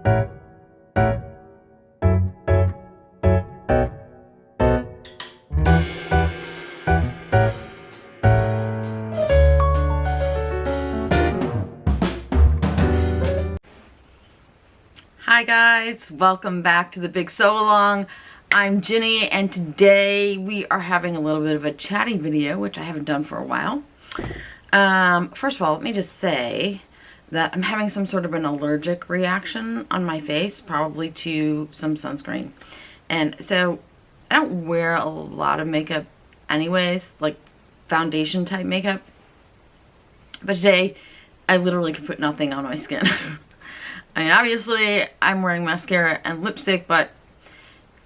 Hi guys, welcome back to the Big Sew Along. I'm Ginny and today we are having a little bit of a chatty video, which I haven't done for a while. First of all, let me just say that I'm having some sort of an allergic reaction on my face, probably to some sunscreen. And so I don't wear a lot of makeup anyways, like foundation type makeup. But today I literally could put nothing on my skin. I mean, obviously, I'm wearing mascara and lipstick, but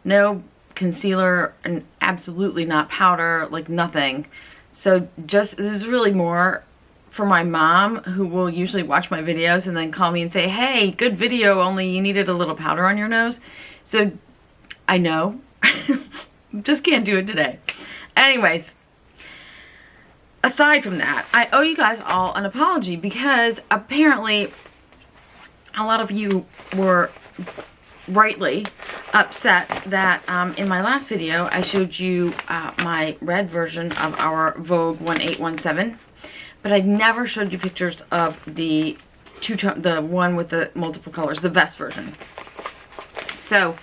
no concealer and absolutely not powder, like nothing. So this is really more for my mom, who will usually watch my videos and then call me and say, hey, good video, only you needed a little powder on your nose. So I know, just can't do it today. Anyways, aside from that, I owe you guys all an apology because apparently a lot of you were rightly upset that in my last video I showed you my red version of our Vogue 1817, but I never showed you pictures of the the one with the multiple colors, the vest version. So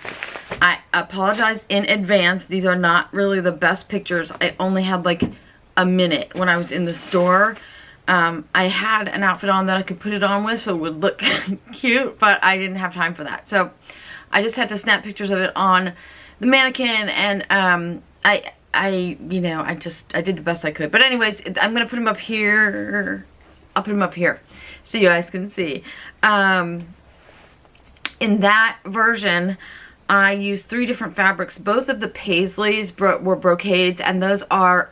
I apologize in advance. These are not really the best pictures. I only had like a minute when I was in the store. I had an outfit on that I could put it on with so it would look cute, but I didn't have time for that. So I just had to snap pictures of it on the mannequin, and I did the best I could. But anyways, I'm going to put them up here. I'll put them up here so you guys can see. In that version, I used 3 different fabrics. Both of the paisleys were brocades, and those are,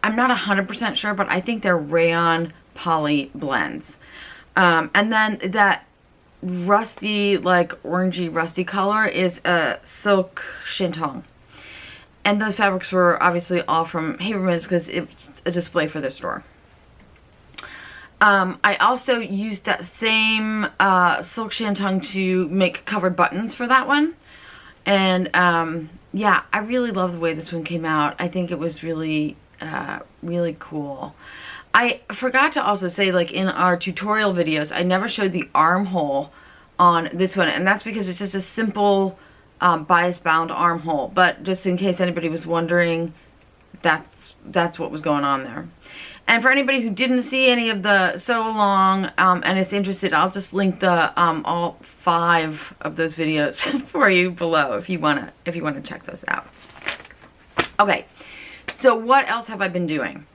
I'm not 100% sure, but I think they're rayon poly blends. And then that rusty, like orangey rusty color is a silk shintung. And those fabrics were obviously all from Haberman's because it's a display for their store. I also used that same silk shintung to make covered buttons for that one. And yeah, I really love the way this one came out. I think it was really really cool. I forgot to also say, like in our tutorial videos, I never showed the armhole on this one, and that's because it's just a simple bias bound armhole. But just in case anybody was wondering, that's what was going on there. And for anybody who didn't see any of the sew along and is interested, I'll just link the all 5 of those videos for you below if you wanna check those out. Okay. So what else have I been doing?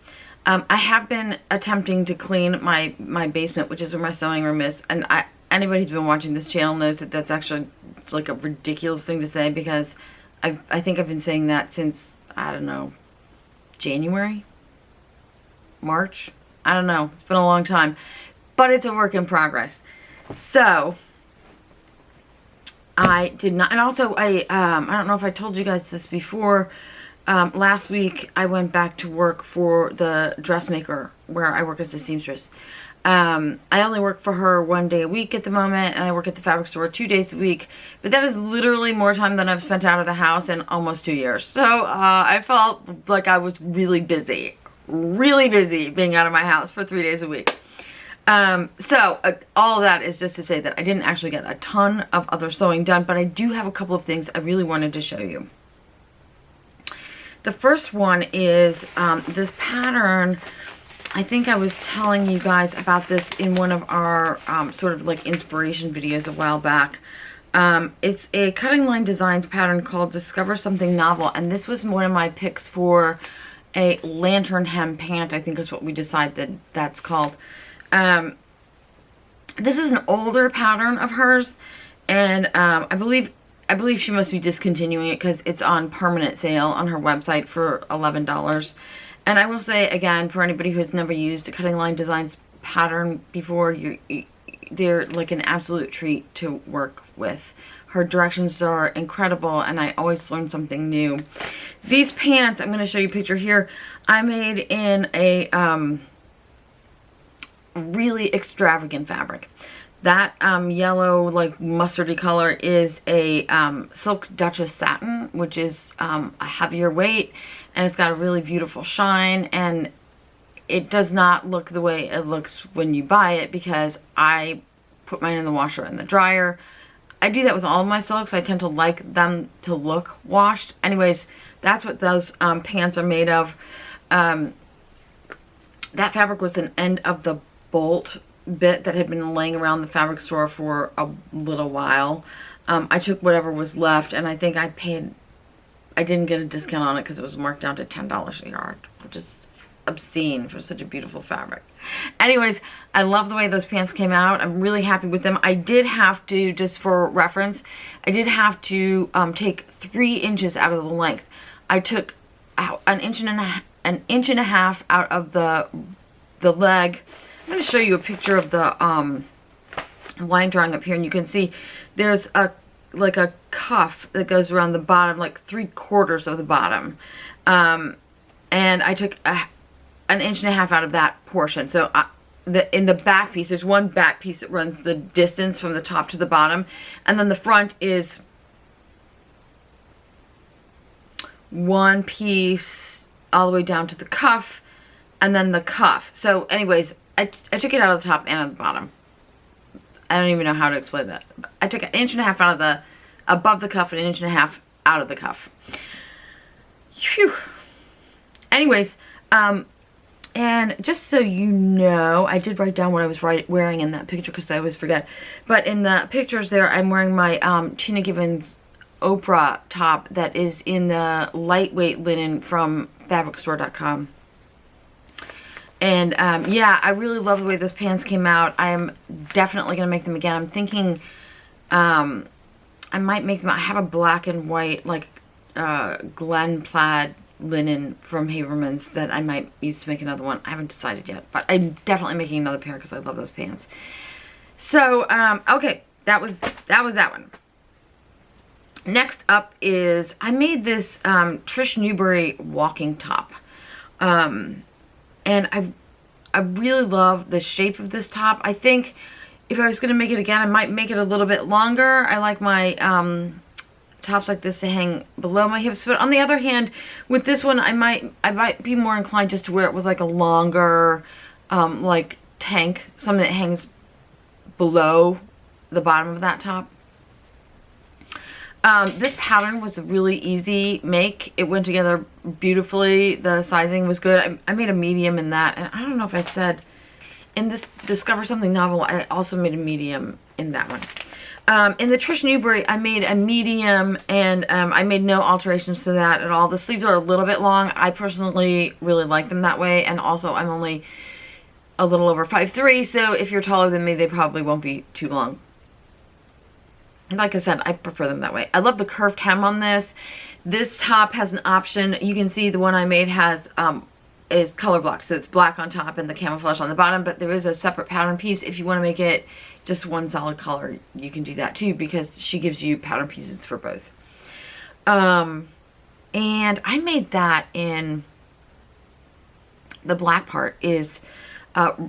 I have been attempting to clean my basement, which is where my sewing room is. And anybody who's been watching this channel knows that that's actually like a ridiculous thing to say, because I think I've been saying that since, I don't know, January? March? I don't know. It's been a long time. But it's a work in progress. So I did not, and also I don't know if I told you guys this before. Last week I went back to work for the dressmaker where I work as a seamstress. I only work for her 1 day a week at the moment, and I work at the fabric store 2 days a week, but that is literally more time than I've spent out of the house in almost 2 years. So I felt like I was really busy being out of my house for 3 days a week. So all of that is just to say that I didn't actually get a ton of other sewing done, but I do have a couple of things I really wanted to show you. The first one is this pattern. I think I was telling you guys about this in one of our sort of like inspiration videos a while back. It's a Cutting Line Designs pattern called Discover Something Novel, and this was one of my picks for a lantern hem pant, I think is what we decided that's called. This is an older pattern of hers, and I believe she must be discontinuing it because it's on permanent sale on her website for $11. And I will say again, for anybody who has never used a Cutting Line Designs pattern before, they're like an absolute treat to work with. Her directions are incredible, and I always learn something new. These pants, I'm going to show you a picture here, I made in a really extravagant fabric. That yellow, like mustardy color is a Silk Duchess satin, which is a heavier weight, and it's got a really beautiful shine, and it does not look the way it looks when you buy it because I put mine in the washer and the dryer. I do that with all of my silks. I tend to like them to look washed. Anyways, that's what those pants are made of. That fabric was an end of the bolt bit that had been laying around the fabric store for a little while. I took whatever was left, and I think I didn't get a discount on it because it was marked down to $10 a yard, which is obscene for such a beautiful fabric. Anyways, I love the way those pants came out. I'm really happy with them. I did have to, just for reference, I did have to take 3 inches out of the length. I took out an inch and a half out of the leg. I'm going to show you a picture of the line drawing up here, and you can see there's like a cuff that goes around the bottom, like 3/4 of the bottom, and I took an inch and a half out of that portion. So in the back piece, there's one back piece that runs the distance from the top to the bottom, and then the front is one piece all the way down to the cuff, and then the cuff. So anyways, I took it out of the top and of the bottom. I don't even know how to explain that. I took an inch and a half out of the above the cuff and an inch and a half out of the cuff. Phew. Anyways, and just so you know, I did write down what I was wearing in that picture because I always forget. But in the pictures there, I'm wearing my Tina Gibbons Oprah top that is in the lightweight linen from fabricstore.com. And yeah, I really love the way those pants came out. I am definitely going to make them again. I'm thinking I might make them. I have a black and white, like Glen plaid linen from Haberman's that I might use to make another one. I haven't decided yet, but I'm definitely making another pair because I love those pants. So okay, that was that one. Next up is I made this Trish Newbery walking top, and I really love the shape of this top. I think if I was going to make it again, I might make it a little bit longer. I like my tops like this to hang below my hips, but on the other hand, with this one, I might be more inclined just to wear it with like a longer like tank, something that hangs below the bottom of that top. This pattern was a really easy make. It went together beautifully. The sizing was good. I made a medium in that, and I don't know if I said in this Discover Something novel, I also made a medium in that one. In the Trish Newbery, I made a medium, and I made no alterations to that at all. The sleeves are a little bit long. I personally really like them that way, and also I'm only a little over 5'3", so if you're taller than me, they probably won't be too long. Like I said, I prefer them that way. I love the curved hem on this. This top has an option. You can see the one I made has is color blocked, so it's black on top and the camouflage on the bottom, but there is a separate pattern piece. If you want to make it just one solid color, you can do that too, because she gives you pattern pieces for both. And I made that in the black part is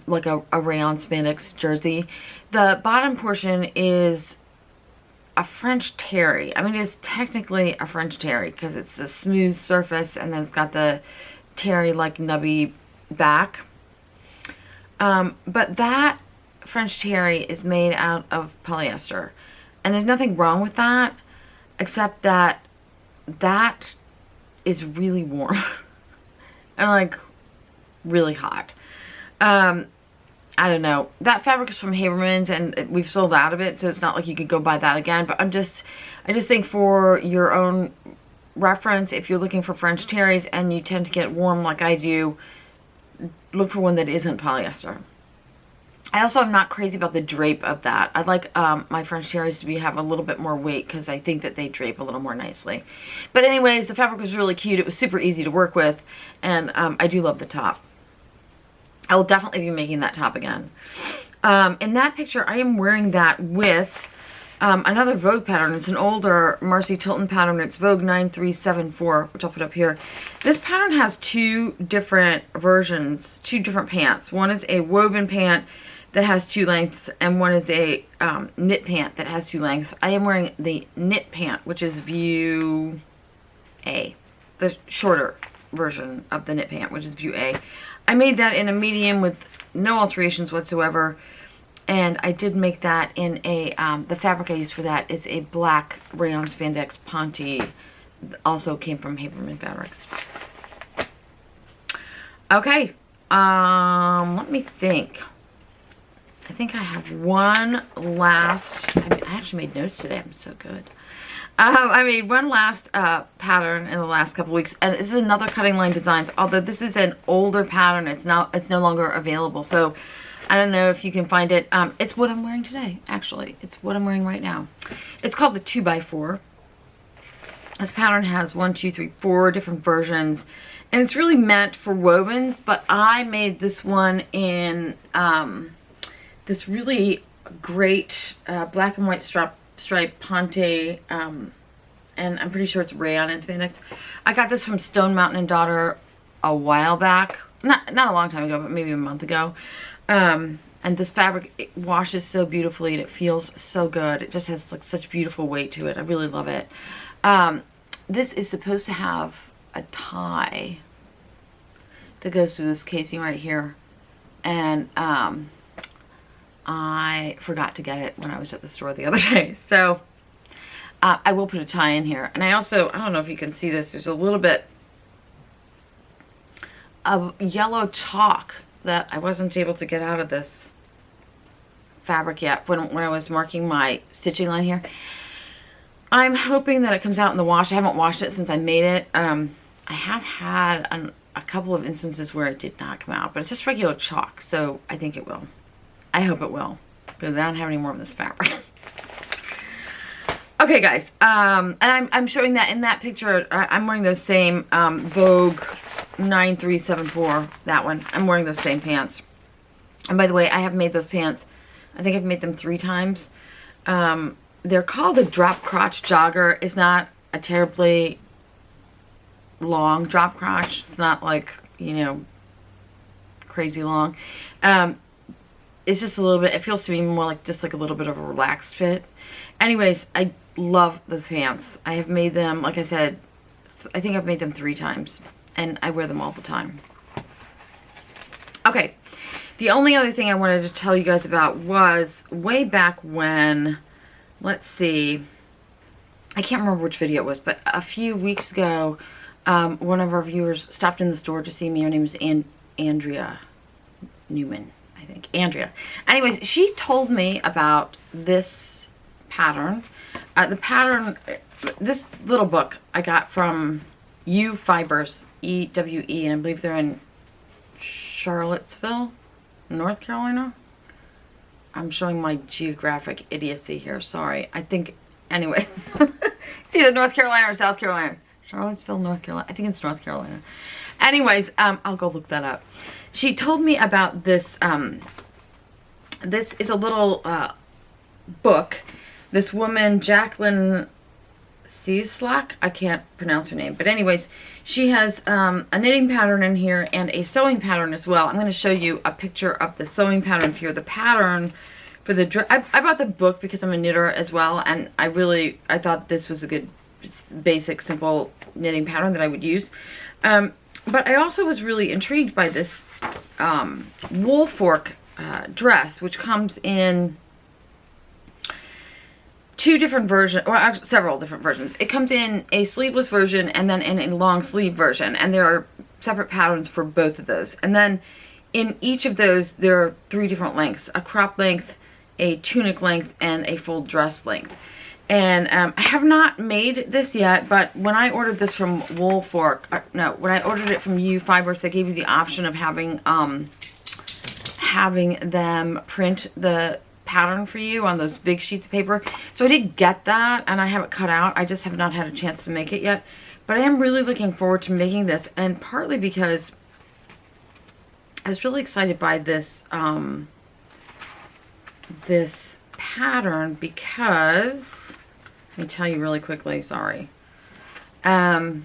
like a rayon spandex jersey. The bottom portion is a French terry. I mean, it's technically a French terry because it's a smooth surface and then it's got the terry like nubby back. But that French terry is made out of polyester, and there's nothing wrong with that except that that is really warm and like really hot. I don't know. That fabric is from Haberman's, and we've sold out of it, so it's not like you could go buy that again. But I just think for your own reference, if you're looking for French terries and you tend to get warm like I do, look for one that isn't polyester. I also am not crazy about the drape of that. I like my French terries to have a little bit more weight because I think that they drape a little more nicely. But anyways, the fabric was really cute. It was super easy to work with, and I do love the top. I will definitely be making that top again. In that picture, I am wearing that with another Vogue pattern. It's an older Marcy Tilton pattern. It's Vogue 9374, which I'll put up here. This pattern has two different versions, two different pants. One is a woven pant that has 2 lengths, and one is a knit pant that has 2 lengths. I am wearing the knit pant, which is view A, the shorter version of the knit pant, which is view A. I made that in a medium with no alterations whatsoever, and I did make that in a, the fabric I used for that is a black rayon spandex ponte, also came from Haberman Fabrics. Okay, let me think. I think I have one last, I actually made notes today, I'm so good. I made one last pattern in the last couple weeks, and this is another Cutting Line Designs, although this is an older pattern. It's no longer available, so I don't know if you can find it. It's what I'm wearing today, actually. It's what I'm wearing right now. It's called the 2x4. This pattern has 1, 2, 3, 4 different versions, and it's really meant for wovens, but I made this one in this really great black and white stripe ponte, and I'm pretty sure it's rayon and spandex. I got this from Stone Mountain & Daughter a while back, not a long time ago, but maybe a month ago. And this fabric, it washes so beautifully and it feels so good. It just has like such beautiful weight to it. I really love it. This is supposed to have a tie that goes through this casing right here, and I forgot to get it when I was at the store the other day, so I will put a tie in here. And I also, I don't know if you can see this, there's a little bit of yellow chalk that I wasn't able to get out of this fabric yet when I was marking my stitching line here. I'm hoping that it comes out in the wash. I haven't washed it since I made it. I have had a couple of instances where it did not come out, but it's just regular chalk, so I think it will. I hope it will, because I don't have any more of this fabric. Okay, guys, and I'm showing that in that picture. I'm wearing those same Vogue 9374, that one. I'm wearing those same pants. And by the way, I have made those pants. I think I've made them 3 times. They're called a drop crotch jogger. It's not a terribly long drop crotch. It's not like, you know, crazy long. It's just a little bit, it feels to me more like just like a little bit of a relaxed fit. Anyways, I love those pants. I have made them, like I said, I think I've made them 3 times, and I wear them all the time. Okay, the only other thing I wanted to tell you guys about was way back when, let's see, I can't remember which video it was, but a few weeks ago, one of our viewers stopped in the store to see me. Her name is Andrea Newman. I think Andrea. Anyways, she told me about this pattern. The pattern, this little book I got from Ewe Fibers, E-W-E, and I believe they're in Charlottesville, North Carolina. I'm showing my geographic idiocy here. Sorry. I think, anyway, it's either North Carolina or South Carolina. Charlottesville, North Carolina. I think it's North Carolina. Anyways, I'll go look that up. She told me about this. This is a little book. This woman, Jacqueline Cieslak, I can't pronounce her name, but anyways, she has a knitting pattern in here and a sewing pattern as well. I'm going to show you a picture of the sewing pattern here. The pattern for the dress, I bought the book because I'm a knitter as well, and I thought this was a good, basic, simple knitting pattern that I would use. But I also was really intrigued by this Woolfork dress, which comes in 2 different versions, or actually several different versions. It comes in a sleeveless version and then in a long sleeve version, and there are separate patterns for both of those. And then in each of those, there are 3 different lengths: a crop length, a tunic length, and a full dress length. And I have not made this yet, but when I ordered this from Woolfork, when I ordered it from Ewe Fibers, they gave you the option of having them print the pattern for you on those big sheets of paper. So I did get that, and I have it cut out. I just have not had a chance to make it yet. But I am really looking forward to making this, and partly because I was really excited by this this pattern, because let me tell you really quickly, sorry. The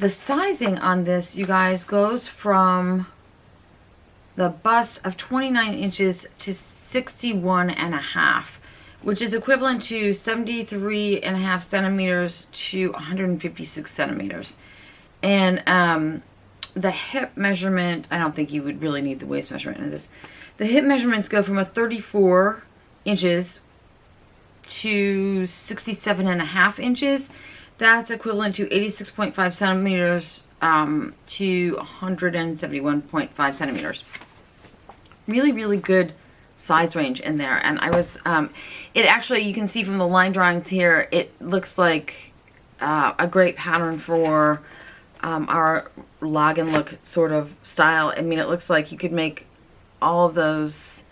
sizing on this, you guys, goes from the bust of 29 inches to 61 and a half, which is equivalent to 73 and a half centimeters to 156 centimeters. And the hip measurement, I don't think you would really need the waist measurement in this. The hip measurements go from a 34 inches to 67 and a half inches. That's equivalent to 86.5 centimeters to 171.5 centimeters. Really, really good size range in there. And I was, it actually, you can see from the line drawings here, it looks like a great pattern for our lagenlook sort of style. I mean, it looks like you could make all of those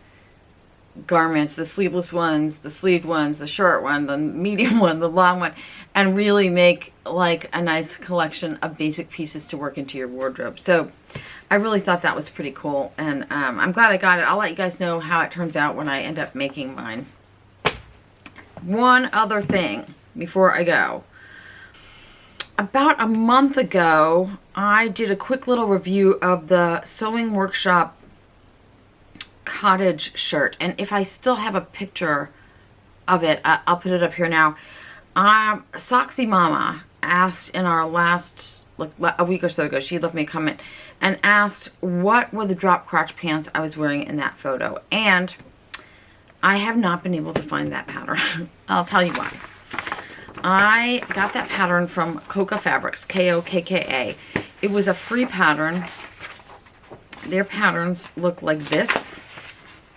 garments, the sleeveless ones, the sleeved ones, the short one, the medium one, the long one, and really make like a nice collection of basic pieces to work into your wardrobe. So I really thought that was pretty cool, and I'm glad I got it. I'll let you guys know how it turns out when I end up making mine. One other thing before I go. About a month ago, I did a quick little review of the Sewing Workshop cottage shirt, and if I still have a picture of it, I'll put it up here now. Soxy Mama asked in our last, like a week or so ago, she left me a comment and asked what were the drop crotch pants I was wearing in that photo, and I have not been able to find that pattern. I'll tell you why. I got that pattern from Kokka Fabrics, Kokka. It was a free pattern. Their patterns look like this.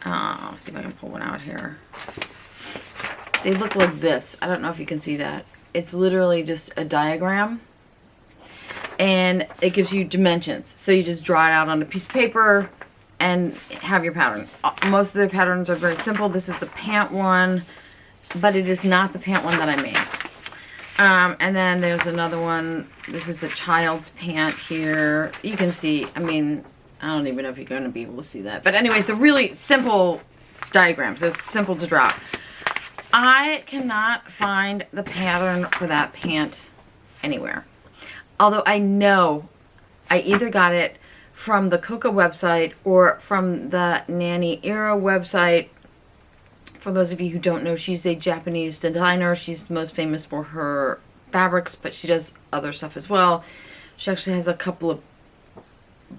I'll see if I can pull one out here. They look like this. I don't know if you can see that. It's literally just a diagram, and it gives you dimensions. So you just draw it out on a piece of paper and have your pattern. Most of their patterns are very simple. This is the pant one, but it is not the pant one that I made. And then there's another one. This is a child's pant here. You can see, I mean, I don't even know if you're going to be able to see that. But anyway, it's a really simple diagram, so it's simple to draw. I cannot find the pattern for that pant anywhere. Although I know I either got it from the Kokka website or from the Nani Iro website. For those of you who don't know, she's a Japanese designer. She's most famous for her fabrics, but she does other stuff as well. She actually has a couple of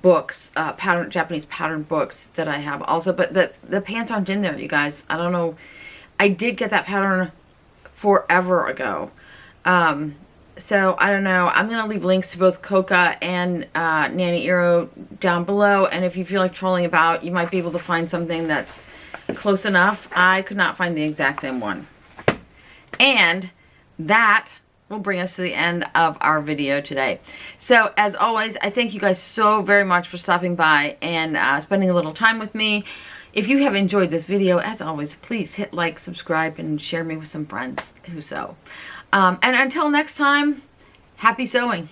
books, Japanese pattern books that I have also, but the pants aren't in there, you guys. I don't know. I did get that pattern forever ago. So I don't know. I'm going to leave links to both Kokka and Nani Iro down below, and if you feel like trolling about, you might be able to find something that's close enough. I could not find the exact same one. And that will bring us to the end of our video today. So as always, I thank you guys so very much for stopping by and spending a little time with me. If you have enjoyed this video, as always, please hit like, subscribe, and share me with some friends who sew. And until next time, happy sewing.